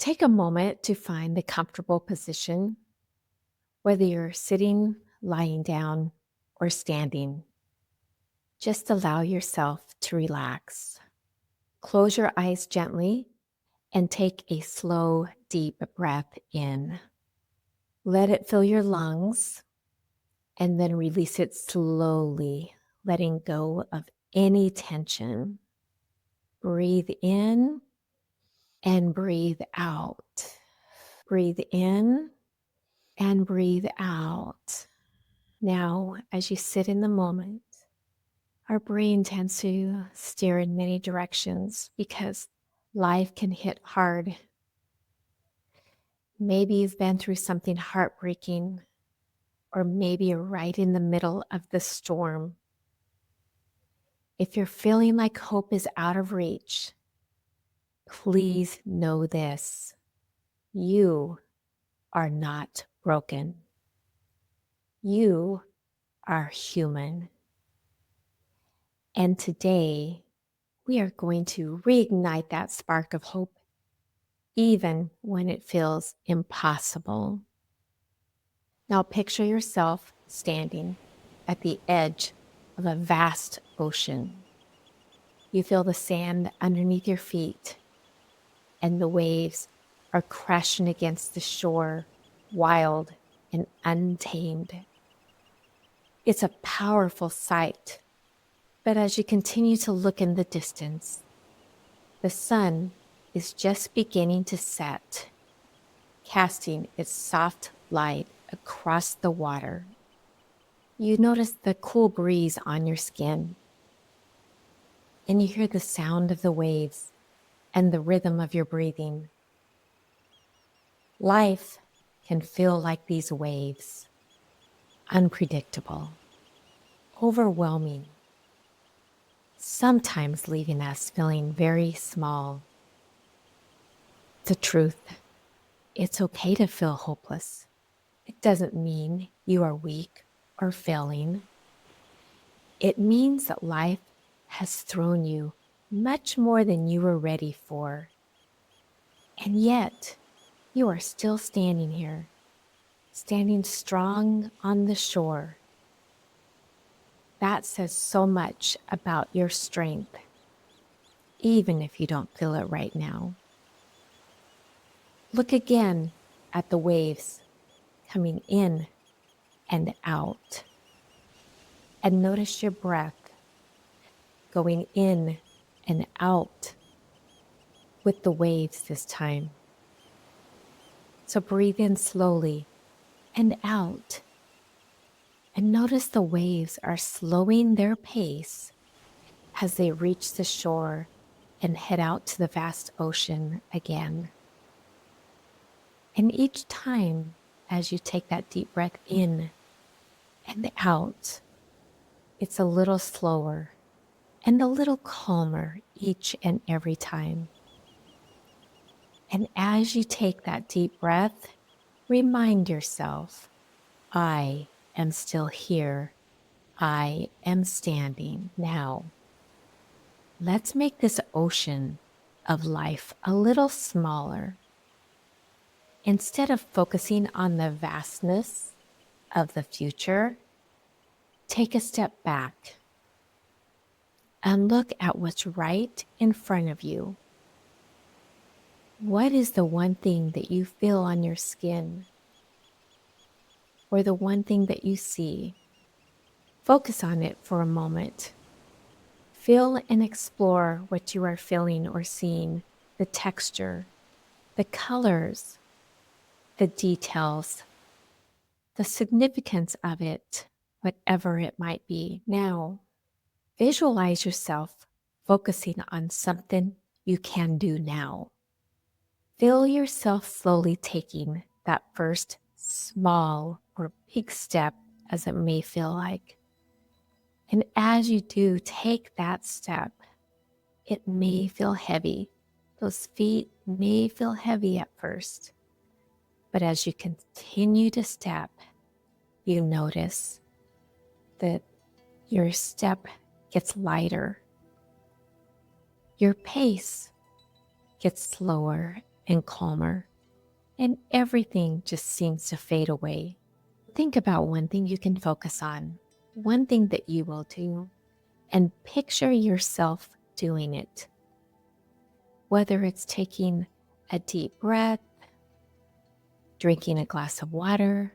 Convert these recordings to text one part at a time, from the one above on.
Take a moment to find the comfortable position, whether you're sitting, lying down, or standing. Just allow yourself to relax. Close your eyes gently and take a slow, deep breath in. Let it fill your lungs and then release it slowly, letting go of any tension. Breathe in and breathe out. Breathe in and breathe out. Now, as you sit in the moment, our brain tends to steer in many directions because life can hit hard. Maybe you've been through something heartbreaking, or maybe you're right in the middle of the storm. If you're feeling like hope is out of reach, please know this: you are not broken. You are human. And today, we are going to reignite that spark of hope, even when it feels impossible. Now, picture yourself standing at the edge of a vast ocean. You feel the sand underneath your feet, and the waves are crashing against the shore, wild and untamed. It's a powerful sight, but as you continue to look in the distance, the sun is just beginning to set, casting its soft light across the water. You notice the cool breeze on your skin, and you hear the sound of the waves and the rhythm of your breathing. Life can feel like these waves, unpredictable, overwhelming, sometimes leaving us feeling very small. The truth, it's okay to feel hopeless. It doesn't mean you are weak or failing. It means that life has thrown you much more than you were ready for. And yet, you are still standing here, standing strong on the shore. That says so much about your strength, even if you don't feel it right now. Look again at the waves coming in and out, and notice your breath going in and out with the waves this time. So breathe in slowly and out, and notice the waves are slowing their pace as they reach the shore and head out to the vast ocean again. And each time, as you take that deep breath in and out, it's a little slower and a little calmer each and every time. And as you take that deep breath, remind yourself, I am still here. I am standing now. Let's make this ocean of life a little smaller. Instead of focusing on the vastness of the future, take a step back and look at what's right in front of you. What is the one thing that you feel on your skin, or the one thing that you see? Focus on it for a moment. Feel and explore what you are feeling or seeing, the texture, the colors, the details, the significance of it, whatever it might be. Now, visualize yourself focusing on something you can do now. Feel yourself slowly taking that first small or big step, as it may feel like. And as you do take that step, it may feel heavy. Those feet may feel heavy at first. But as you continue to step, you notice that your step gets lighter. Your pace gets slower and calmer, and everything just seems to fade away. Think about one thing you can focus on, one thing that you will do, and picture yourself doing it. Whether it's taking a deep breath, drinking a glass of water,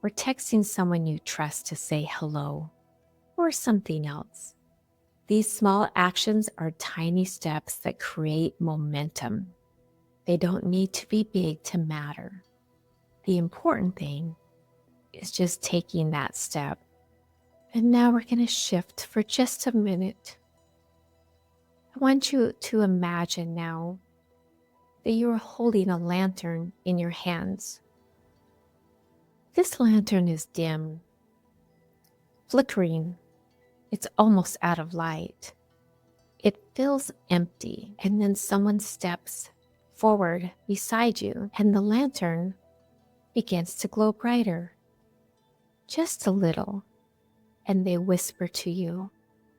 or texting someone you trust to say hello, or something else. These small actions are tiny steps that create momentum. They don't need to be big to matter. The important thing is just taking that step. And now we're going to shift for just a minute. I want you to imagine now that you are holding a lantern in your hands. This lantern is dim, flickering. It's almost out of light. It feels empty, and then someone steps forward beside you, and the lantern begins to glow brighter, just a little, and they whisper to you,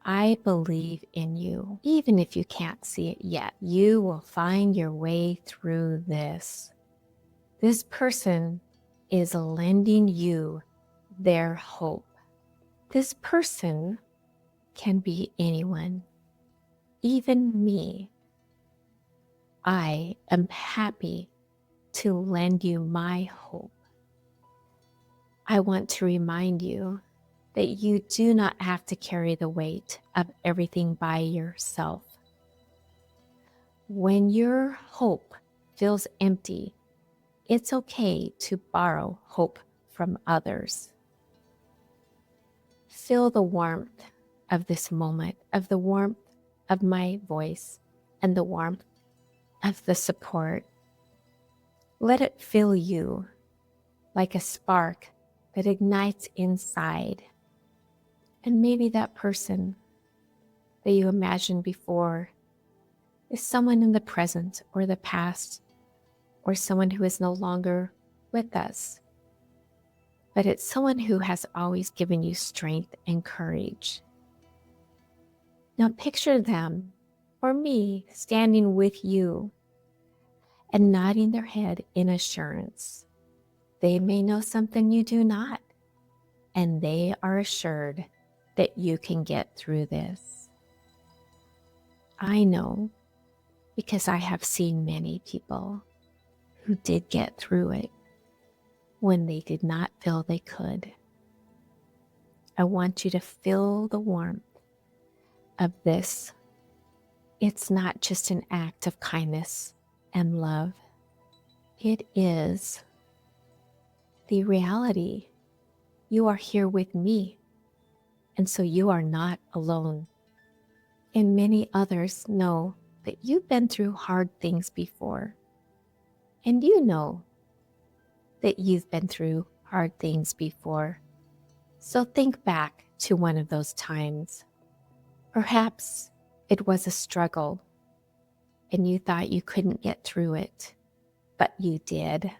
"I believe in you." Even if you can't see it yet, you will find your way through this. This person is lending you their hope. This person can be anyone, even me. I am happy to lend you my hope. I want to remind you that you do not have to carry the weight of everything by yourself. When your hope feels empty, it's okay to borrow hope from others. Feel the warmth of this moment, of the warmth of my voice and the warmth of the support. Let it fill you like a spark that ignites inside. And maybe that person that you imagined before is someone in the present or the past, or someone who is no longer with us. But it's someone who has always given you strength and courage. Now picture them, or me, standing with you and nodding their head in assurance. They may know something you do not, and they are assured that you can get through this. I know, because I have seen many people who did get through it when they did not feel they could. I want you to feel the warmth of this. It's not just an act of kindness and love. It is the reality. You are here with me, and so you are not alone. And many others know that you've been through hard things before. And you know that you've been through hard things before. So think back to one of those times. Perhaps it was a struggle and you thought you couldn't get through it, but you did.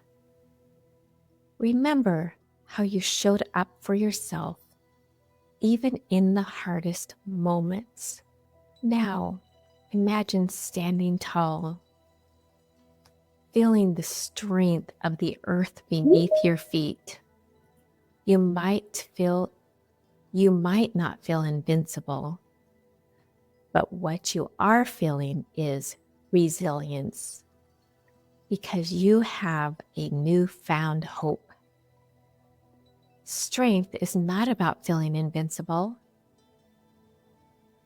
Remember how you showed up for yourself, even in the hardest moments. Now, imagine standing tall, feeling the strength of the earth beneath your feet. You might not feel invincible, but what you are feeling is resilience, because you have a newfound hope. Strength is not about feeling invincible.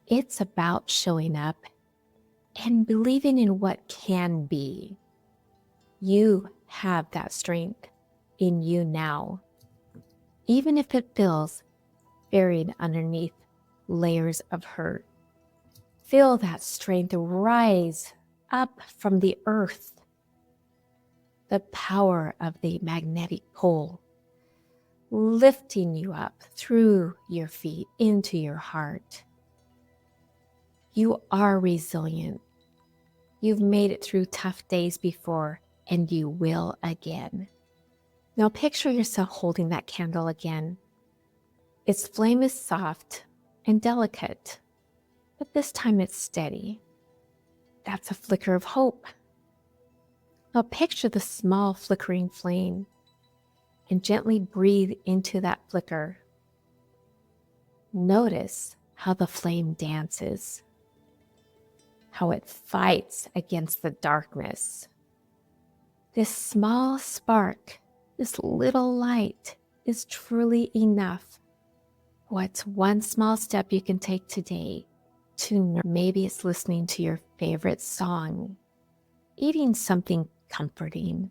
It's about showing up and believing in what can be. You have that strength in you now, even if it feels buried underneath layers of hurt. Feel that strength rise up from the earth, the power of the magnetic pole, lifting you up through your feet into your heart. You are resilient. You've made it through tough days before, and you will again. Now picture yourself holding that candle again. Its flame is soft and delicate, but this time it's steady. That's a flicker of hope. Now picture the small flickering flame and gently breathe into that flicker. Notice how the flame dances, how it fights against the darkness. This small spark, this little light is truly enough. What's one small step you can take today to maybe it's listening to your favorite song, eating something comforting,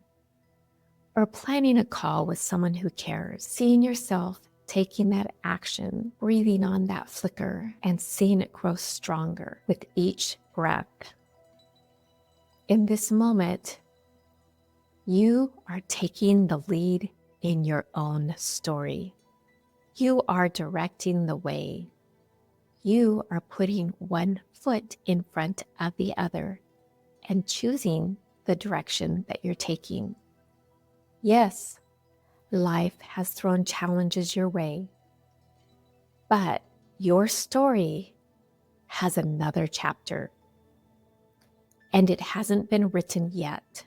or planning a call with someone who cares, seeing yourself taking that action, breathing on that flicker, and seeing it grow stronger with each breath. In this moment, you are taking the lead in your own story. You are directing the way. You are putting one foot in front of the other and choosing the direction that you're taking. Yes, life has thrown challenges your way, but your story has another chapter, and it hasn't been written yet.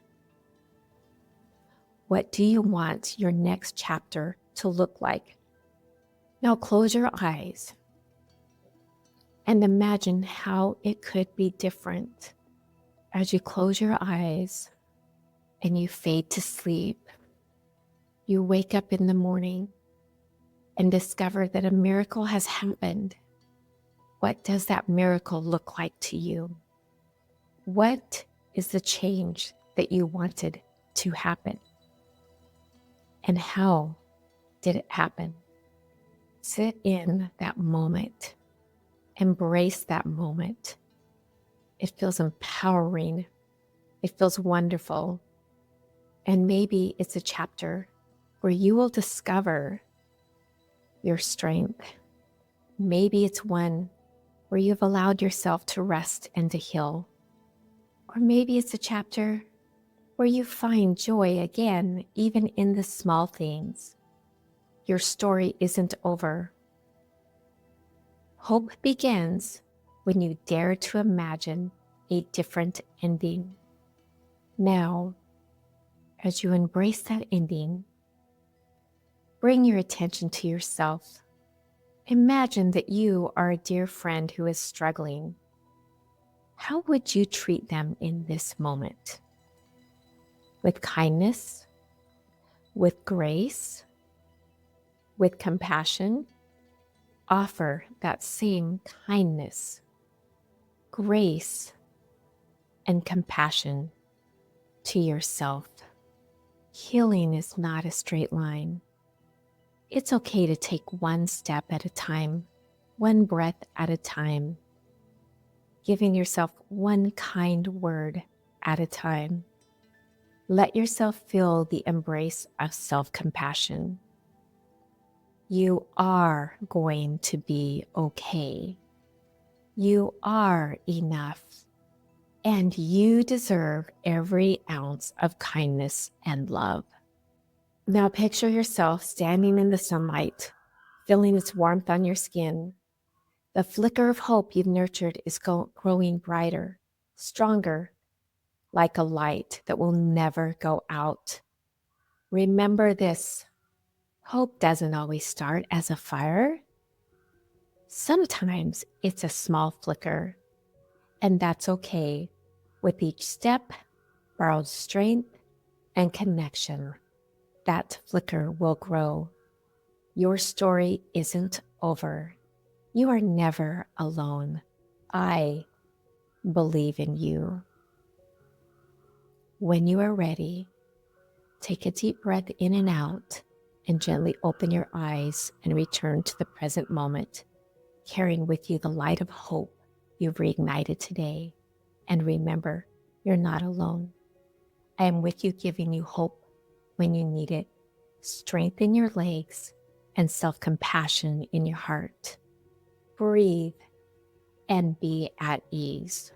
What do you want your next chapter to look like? Now close your eyes and imagine how it could be different. As you close your eyes and you fade to sleep, you wake up in the morning and discover that a miracle has happened. What does that miracle look like to you? What is the change that you wanted to happen? And how did it happen? Sit in that moment. Embrace that moment. It feels empowering. It feels wonderful. And maybe it's a chapter where you will discover your strength. Maybe it's one where you've allowed yourself to rest and to heal. Or maybe it's a chapter where you find joy again, even in the small things. Your story isn't over. Hope begins when you dare to imagine a different ending. Now, as you embrace that ending, bring your attention to yourself. Imagine that you are a dear friend who is struggling. How would you treat them in this moment? With kindness, with grace, with compassion? Offer that same kindness, grace, and compassion to yourself. Healing is not a straight line. It's okay to take one step at a time, one breath at a time, giving yourself one kind word at a time. Let yourself feel the embrace of self-compassion. You are going to be okay. You are enough, and you deserve every ounce of kindness and love. Now picture yourself standing in the sunlight, feeling its warmth on your skin. The flicker of hope you've nurtured is growing brighter, stronger, like a light that will never go out. Remember this: hope doesn't always start as a fire. Sometimes it's a small flicker, and that's okay. With each step, borrowed strength, and connection, that flicker will grow. Your story isn't over. You are never alone. I believe in you. When you are ready, take a deep breath in and out and gently open your eyes and return to the present moment, carrying with you the light of hope you've reignited today. And remember, you're not alone. I am with you, giving you hope when you need it, strength in your legs, and self-compassion in your heart. Breathe and be at ease.